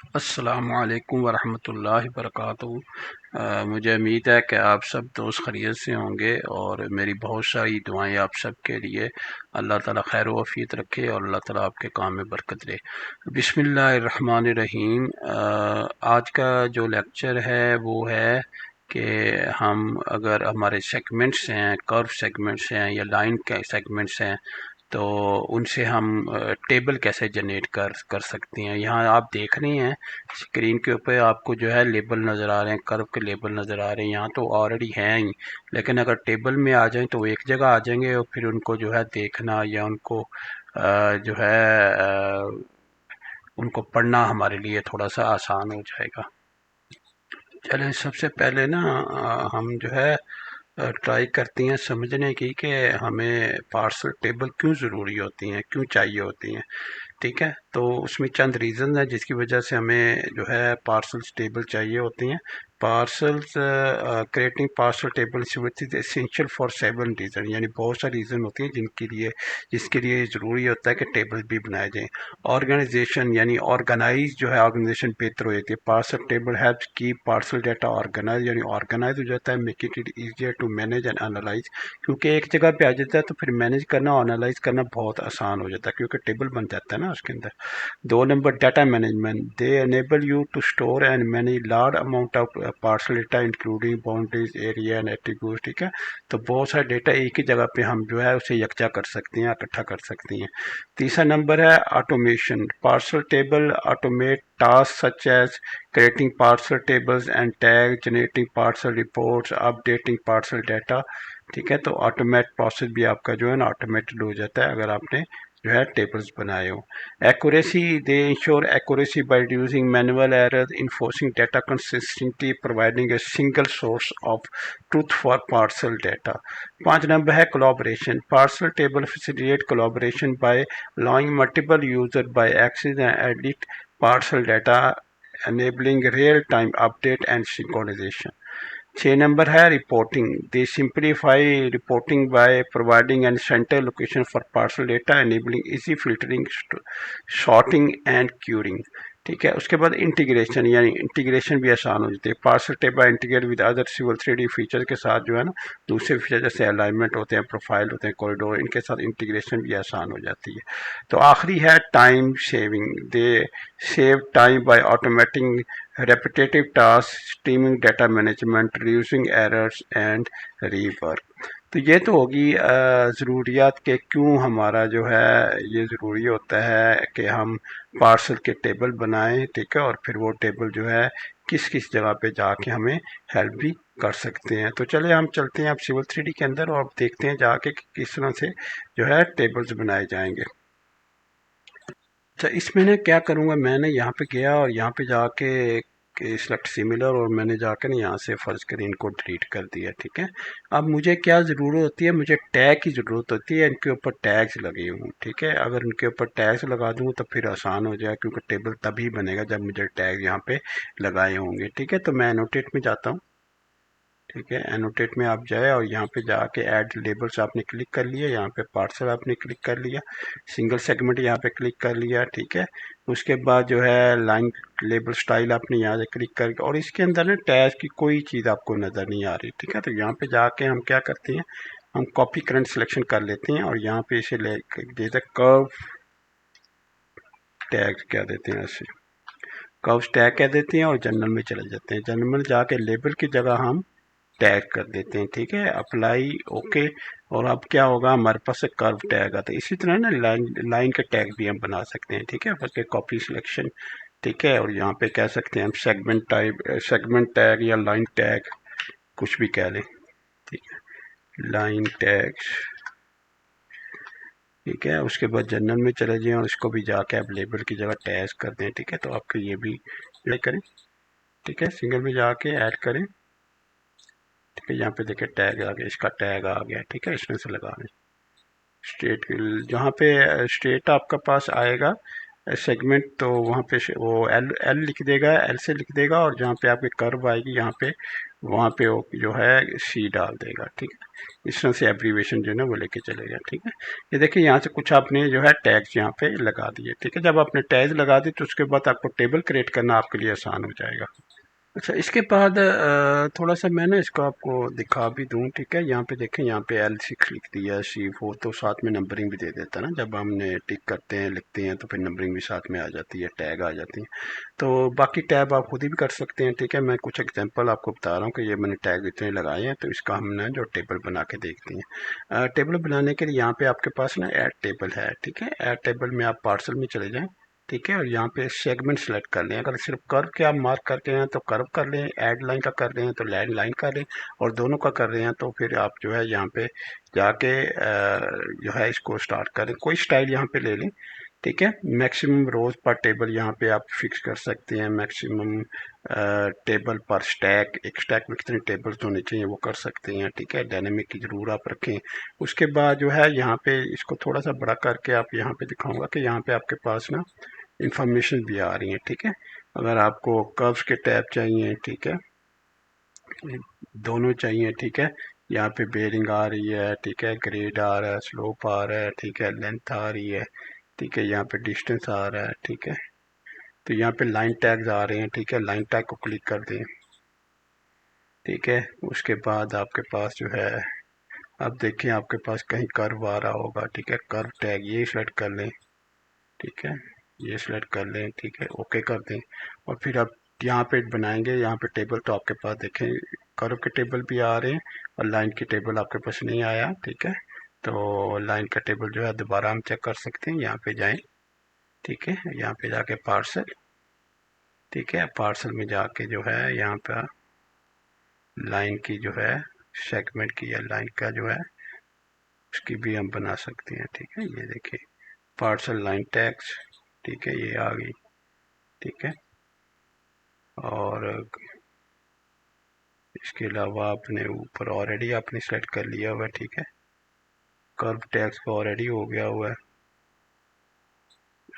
अस्सलामु अलैकुम वरहमतुल्लाहि वबरकातुहू। मुझे उम्मीद है कि आप सब दोस्त खैरियत से होंगे और मेरी बहुत सारी दुआएं आप सब के लिए। अल्लाह ताला खैर व आफियत रखे और अल्लाह ताला आपके काम में बरकत दे। बिस्मिल्लाहिर्रहमानिर्रहीम। आज का जो लेक्चर है वो है कि हम अगर हमारे सेगमेंट्स हैं, कर्व सेगमेंट्स हैं या लाइन के सेगमेंट्स हैं, तो उनसे हम टेबल कैसे जनरेट कर सकते हैं। यहाँ आप देख रहे हैं स्क्रीन के ऊपर आपको जो है लेबल नज़र आ रहे हैं, कर्व के लेबल नज़र आ रहे हैं। यहाँ तो ऑलरेडी हैं ही, लेकिन अगर टेबल में आ जाएं तो वो एक जगह आ जाएंगे और फिर उनको जो है देखना या उनको जो है उनको पढ़ना हमारे लिए थोड़ा सा आसान हो जाएगा। चलें, सबसे पहले ना हम जो है ट्राई करती हैं समझने की कि हमें पार्सल टेबल क्यों ज़रूरी होती हैं, क्यों चाहिए होती हैं। ठीक है, तो उसमें चंद रीज़न है जिसकी वजह से हमें जो है पार्सल्स टेबल चाहिए होती हैं। Parcels creating parcel table is essential for seven reason, यानी बहुत सारी रीज़न होती हैं जिसके लिए ज़रूरी होता है कि टेबल भी बनाए जाएं। ऑर्गेनाइजेशन यानी ऑर्गेनाइज जो है ऑर्गेनाइजेशन बेहतर हो जाती है। Parcel table helps keep parcel data organise, यानी ऑर्गेनाइज हो जाता है, make it easier to manage and analyse. क्योंकि एक जगह पे आ जाता है तो फिर मैनेज करना और एनालाइज करना बहुत आसान हो जाता है, क्योंकि टेबल बन जाता है ना उसके अंदर। 2 number data management, they enable you to store and manage large amount of parcel data including boundaries, area and attribute. ठीक है, तो बहुत सारा डेटा एक ही जगह पे हम जो है उसे यकजा कर सकते हैं, इकट्ठा कर सकते हैं। तीसरा नंबर है automation, parcel table automate task such as creating parcel tables and tag, generating parcel reports, updating parcel data। ठीक है, तो ऑटोमेट प्रोसेस भी आपका जो है ना ऑटोमेटेड हो जाता है अगर आपने जो है टेबल्स बनाए हो। Accuracy, they ensure accuracy by reducing manual errors, enforcing data consistency, providing a single source of truth for parcel data. 5 number है collaboration, parcel table facilitate collaboration by allowing multiple user by access and edit parcel data, enabling real-time update and synchronization। 6 number है reporting, they simplify reporting by providing an centre location for parcel data, enabling easy filtering, sorting and querying. ठीक है, उसके बाद integration, यानी integration भी आसान हो जाती है। Parcel table integrate with other civil 3D feature के साथ जो है ना दूसरे फीचर जैसे अलाइनमेंट होते हैं, प्रोफाइल होते हैं, कॉरिडोर, इनके साथ इंटीग्रेशन भी आसान हो जाती है। तो आखिरी है time saving, they save time by automating repetitive tasks, streaming data management, reducing errors and rework। तो ये तो होगी ज़रूरियात के क्यों हमारा जो है ये ज़रूरी होता है कि हम पार्सल के टेबल बनाएं। ठीक है, और फिर वो टेबल जो है किस किस जगह पे जाके हमें हेल्प भी कर सकते हैं। तो चले हम चलते हैं अब सिविल 3D के अंदर और देखते हैं जाके कि किस तरह से जो है टेबल्स बनाए जाएंगे। अच्छा, इसमें ना क्या करूँगा, मैंने यहाँ पे गया और यहाँ पे जाके कि सिलेक्ट सिमिलर, और मैंने जाकर ना यहाँ से फर्ज कर इनको डिलीट कर दिया। ठीक है, अब मुझे क्या ज़रूरत होती है, मुझे टैग की ज़रूरत होती है, इनके ऊपर टैग्स लगे हों। ठीक है, अगर इनके ऊपर टैग्स लगा दूँ तो फिर आसान हो जाए, क्योंकि टेबल तभी बनेगा जब मुझे टैग यहाँ पे लगाए होंगे। ठीक है, तो मैं एनोटेट में जाता हूँ। ठीक है, एनोटेट में आप जाए और यहाँ पे जाके ऐड लेबल्स आपने क्लिक कर लिया, यहाँ पे पार्सल आपने क्लिक कर लिया, सिंगल सेगमेंट यहाँ पे क्लिक कर लिया। ठीक है, उसके बाद जो है लाइन लेबल स्टाइल आपने यहाँ से क्लिक कर, और इसके अंदर ना टैग की कोई चीज़ आपको नज़र नहीं आ रही। ठीक है, तो यहाँ पे जाके हम क्या करते हैं, हम कॉपी करंट सिलेक्शन कर लेते हैं और यहाँ पे इसे ले जैसे कर्व टैग कह देते हैं, ऐसे कर्व टैग कह देते हैं और जनरल में चले जाते हैं। जनरल में जाके लेबल की जगह हम टैग कर देते हैं। ठीक है, अप्लाई, ओके, और अब क्या होगा, हमारे पास एक कर्व टैग आता है। इसी तरह ना लाइन के टैग भी हम बना सकते हैं। ठीक है, बल्कि कॉपी सिलेक्शन। ठीक है, और यहाँ पे कह सकते हैं हम सेगमेंट टाइप, सेगमेंट टैग या लाइन टैग, कुछ भी कह लें। ठीक है, लाइन टैग। ठीक है, उसके बाद जनरल में चले जाएं और इसको भी जाके आप लेबल की जगह टैग कर दें। ठीक है, तो आपके ये भी करें। ठीक है, सिंगल में जाके ऐड करें। ठीक है, यहाँ पे देखिए टैग आ गया, इसका टैग आ गया। ठीक है, इसमें से लगा दें स्टेट, जहाँ पे स्टेट आपका पास आएगा सेगमेंट, तो वहाँ पे वो एल एल लिख देगा, एल से लिख देगा, और जहाँ पे आपके कर्व आएगी यहाँ पे वहाँ पे वो जो है सी डाल देगा, ठीक है। इस तरह से एब्रीवेशन जो है ना वो लेके चलेगा, ठीक है। ये देखिए यहाँ से कुछ आपने जो है टैग्स यहाँ पे लगा दिए, ठीक है। जब आपने टैग्स लगा दिए तो उसके बाद आपको टेबल क्रिएट करना आपके लिए आसान हो जाएगा। अच्छा, इसके बाद थोड़ा सा मैं ना इसको आपको दिखा भी दूं, ठीक है। यहाँ पे देखें, यहाँ पे L6 लिख दिया, C4, तो साथ में नंबरिंग भी दे देता है ना। जब हमने टिक करते हैं, लिखते हैं, तो फिर नंबरिंग भी साथ में आ जाती है, टैग आ जाती है। तो बाकी टैब आप खुद ही भी कर सकते हैं, ठीक है। मैं कुछ एग्जांपल आपको बता रहा हूँ कि ये मैंने टैग इतने लगाए हैं, तो इसका हमने जो टेबल बना के देखते हैं। टेबल बनाने के लिए यहाँ पे आपके पास ना ऐड टेबल है, ठीक है। ऐड टेबल में आप पार्सल में चले जाएं, ठीक है। और यहाँ पे सेगमेंट सेलेक्ट कर लें। अगर सिर्फ कर्व के आप मार्क करते हैं तो कर्व कर लें, ऐड लाइन का कर रहे हैं तो लाइन लाइन कर लें, और दोनों का कर रहे हैं तो फिर आप जो है यहाँ पे जाके जो है इसको स्टार्ट करें। कोई स्टाइल यहाँ पे ले लें, ठीक है। मैक्सिमम रोज पर टेबल यहाँ पे आप फिक्स कर सकते हैं। मैक्सिमम टेबल पर स्टैक, एक स्टैक में कितने टेबल्स होने चाहिए वो कर सकते हैं, ठीक है। डायनेमिक की जरूर आप रखें। उसके बाद जो है यहाँ पे इसको थोड़ा सा बड़ा करके आप यहाँ पे दिखाऊंगा कि यहाँ पे आपके पास ना इंफॉर्मेशन भी आ रही है, ठीक है। अगर आपको कर्व्स के टैब चाहिए, ठीक है, दोनों चाहिए, ठीक है। यहाँ पे बेरिंग आ रही है, ठीक है, ग्रेड आ रहा है, स्लोप आ रहा है, ठीक है, लेंथ आ रही है, ठीक है, यहाँ पे डिस्टेंस आ रहा है, ठीक है। तो यहाँ पे लाइन टैग्स आ रहे हैं, ठीक है। लाइन टैग को क्लिक कर दें, ठीक है। उसके बाद आपके पास जो है, अब देखिए आपके पास कहीं कर्व आ रहा होगा, ठीक है। कर्व टैग ये सेलेक्ट कर लें, ठीक है, ये सिलेक्ट कर लें, ठीक है, ओके कर दें। और फिर आप यहाँ पे बनाएंगे, यहाँ पे टेबल, तो आपके पास देखें कर्व के टेबल भी आ रहे हैं और लाइन की टेबल आपके पास नहीं आया, ठीक है। तो लाइन का टेबल जो है दोबारा हम चेक कर सकते हैं। यहाँ पे जाएं, ठीक है, यहाँ पे जाके पार्सल, ठीक है, पार्सल में जाके जो है यहाँ पे लाइन की जो है सेगमेंट की या लाइन का जो है उसकी भी हम बना सकते हैं, ठीक है। ये देखिए पार्सल लाइन टैक्स, ठीक है, ये आ गई, ठीक है। और इसके अलावा आपने ऊपर ऑलरेडी आपने सेलेक्ट कर लिया हुआ है, ठीक है। कर्व टैक्स का ऑलरेडी हो गया हुआ है,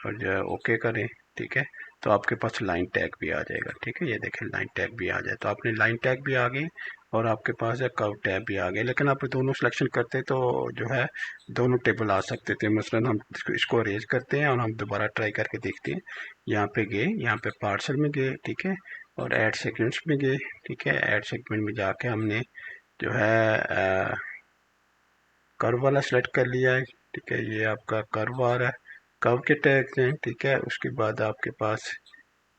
और जो है ओके करें, ठीक है। तो आपके पास लाइन टैग भी आ जाएगा, ठीक है। ये देखें लाइन टैग भी आ जाए, तो आपने लाइन टैग भी आ गए और आपके पास है कर्व टैग भी आ गए। लेकिन आप दोनों सिलेक्शन करते तो जो है दोनों टेबल आ सकते थे। मसलन हम इसको अरेंज करते हैं और हम दोबारा ट्राई करके देखते हैं। यहाँ पे गए, यहाँ पे पार्सल में गए, ठीक है, और ऐड सेगमेंट्स में गए, ठीक है। ऐड सेगमेंट में जाके हमने जो है कर्व वाला सेलेक्ट कर लिया है, ठीक है। ये आपका कर्व आ रहा है, कर्व के टैग्स हैं, ठीक है। उसके बाद आपके पास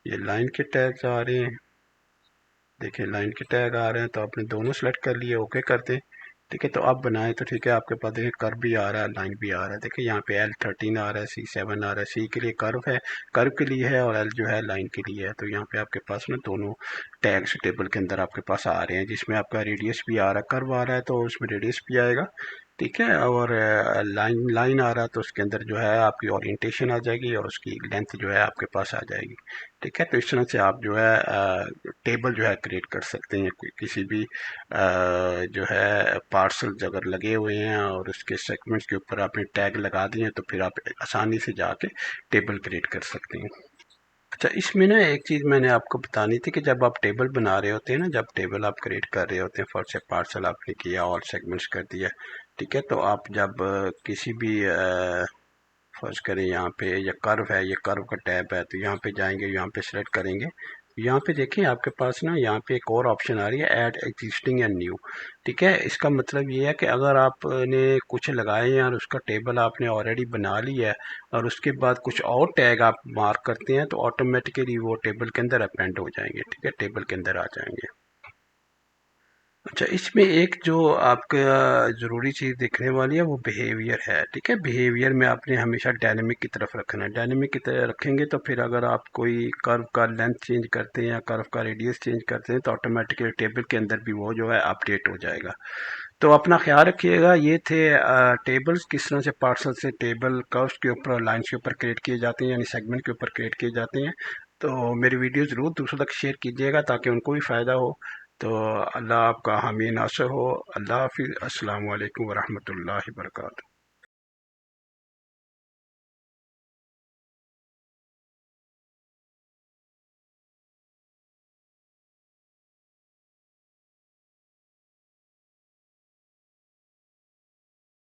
ये लाइन के टैग्स आ रहे हैं, देखिए लाइन के टैग आ रहे हैं, तो आपने दोनों सेलेक्ट कर लिए, ओके कर दें, ठीक है। तो आप बनाए तो ठीक है, आपके पास देखिए कर्व भी आ रहा है, लाइन भी आ रहा है। देखिए यहाँ पे L13 आ रहा है, C7 आ रहा है। C के लिए कर्व है, कर्व के लिए है, और L जो है लाइन के लिए है। तो यहाँ पे आपके पास ना दोनों टैग्स टेबल के अंदर आपके पास आ रहे हैं, जिसमें आपका रेडियस भी आ रहा है, कर्व आ रहा है तो उसमें रेडियस भी आएगा, ठीक है। और लाइन लाइन आ रहा है तो उसके अंदर जो है आपकी ओरिएंटेशन आ जाएगी और उसकी लेंथ जो है आपके पास आ जाएगी, ठीक है। तो इस तरह से आप जो है टेबल जो है क्रिएट कर सकते हैं। किसी भी जो है पार्सल अगर लगे हुए हैं और उसके सेगमेंट्स के ऊपर आपने टैग लगा दिए हैं तो फिर आप आसानी से जाके टेबल क्रिएट कर सकते हैं। अच्छा, इसमें ना एक चीज़ मैंने आपको बतानी थी कि जब आप टेबल बना रहे होते हैं ना, जब टेबल आप क्रिएट कर रहे होते हैं, फॉर से पार्सल आपने किया और सेगमेंट्स कर दिया, ठीक है। तो आप जब किसी भी फर्ज करें यहाँ पे ये कर्व है, ये कर्व का टैब है, तो यहाँ पे जाएंगे, यहाँ पे सेलेक्ट करेंगे। यहाँ पे देखिए आपके पास ना यहाँ पे एक और ऑप्शन आ रही है, ऐड एग्जिस्टिंग एंड न्यू, ठीक है। इसका मतलब ये है कि अगर आपने कुछ लगाए हैं और उसका टेबल आपने ऑलरेडी बना लिया है और उसके बाद कुछ और टैग आप मार्क करते हैं तो ऑटोमेटिकली वो टेबल के अंदर अपेंड हो जाएंगे, ठीक है, टेबल के अंदर आ जाएंगे। अच्छा, इसमें एक जो आपका ज़रूरी चीज़ दिखने वाली है वो बिहेवियर है, ठीक है। बिहेवियर में आपने हमेशा डायनेमिक की तरफ रखना है। डायनेमिक की तरफ रखेंगे तो फिर अगर आप कोई कर्व का लेंथ चेंज करते हैं या कर्व का रेडियस चेंज करते हैं तो ऑटोमेटिकली टेबल के अंदर भी वो जो है अपडेट हो जाएगा। तो अपना ख्याल रखिएगा। ये थे टेबल्स, किस तरह से पार्सल से टेबल कर्व्स के ऊपर और लाइन्स के ऊपर क्रिएट किए जाते हैं, यानी सेगमेंट के ऊपर क्रिएट किए जाते हैं। तो मेरी वीडियो ज़रूर दूसरों तक शेयर कीजिएगा ताकि उनको भी फ़ायदा हो। तो अल्लाह आपका हामी नासर हो। अल्लाह हाफिज़। अस्सलाम वालेकुम वरहमतुल्लाहि वबरकातुहू।